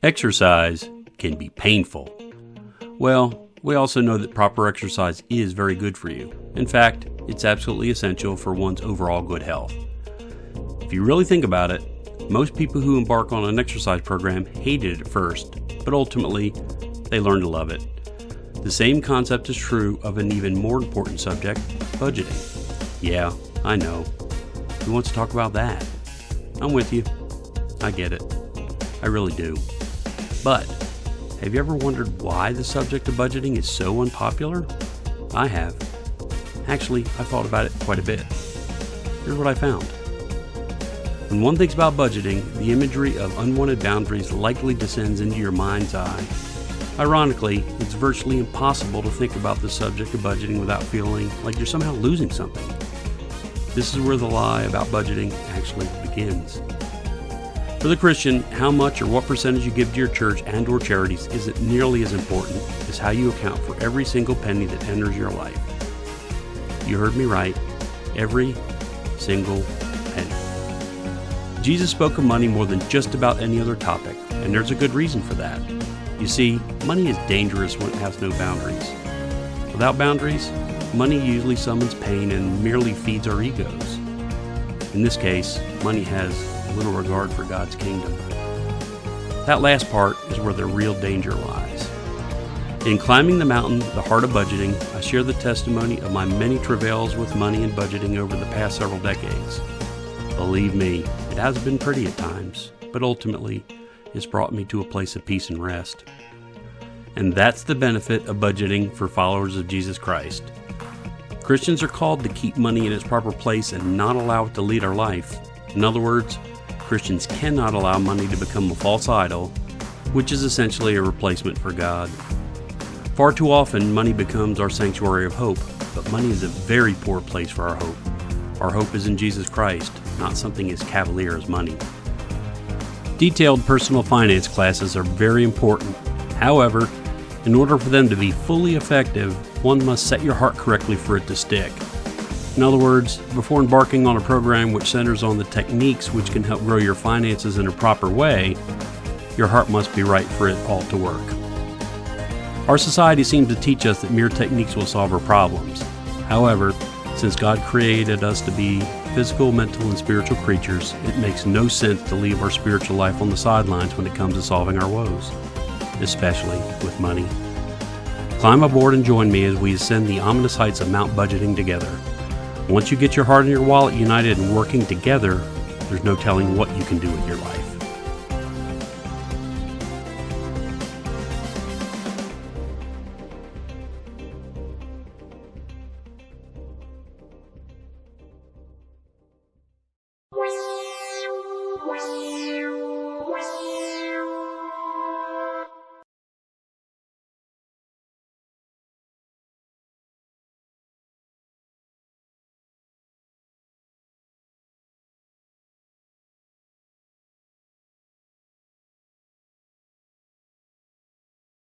Exercise can be painful. Well, we also know that proper exercise is very good for you. In fact, it's absolutely essential for one's overall good health. If you really think about it, most people who embark on an exercise program hated it at first, but ultimately, they learn to love it. The same concept is true of an even more important subject, budgeting. Yeah, I know. Who wants to talk about that? I'm with you. I get it. I really do. But, have you ever wondered why the subject of budgeting is so unpopular? I have. Actually, I've thought about it quite a bit. Here's what I found. When one thinks about budgeting, the imagery of unwanted boundaries likely descends into your mind's eye. Ironically, it's virtually impossible to think about the subject of budgeting without feeling like you're somehow losing something. This is where the lie about budgeting actually begins. For the Christian, how much or what percentage you give to your church and or charities isn't nearly as important as how you account for every single penny that enters your life. You heard me right. Every single penny. Jesus spoke of money more than just about any other topic, and there's a good reason for that. You see, money is dangerous when it has no boundaries. Without boundaries, money usually summons pain and merely feeds our egos. In this case, money has little regard for God's kingdom. That last part is where the real danger lies. In Climbing the Mountain, the Heart of Budgeting, I share the testimony of my many travails with money and budgeting over the past several decades. Believe me, it has been pretty at times, but ultimately, it's brought me to a place of peace and rest. And that's the benefit of budgeting for followers of Jesus Christ. Christians are called to keep money in its proper place and not allow it to lead our life. In other words, Christians cannot allow money to become a false idol, which is essentially a replacement for God. Far too often, money becomes our sanctuary of hope, but money is a very poor place for our hope. Our hope is in Jesus Christ, not something as cavalier as money. Detailed personal finance classes are very important. However, in order for them to be fully effective, one must set your heart correctly for it to stick. In other words, before embarking on a program which centers on the techniques which can help grow your finances in a proper way, your heart must be right for it all to work. Our society seems to teach us that mere techniques will solve our problems. However, since God created us to be physical, mental, and spiritual creatures, it makes no sense to leave our spiritual life on the sidelines when it comes to solving our woes, especially with money. Climb aboard and join me as we ascend the ominous heights of Mount Budgeting together. Once you get your heart and your wallet united and working together, there's no telling what you can do with your life.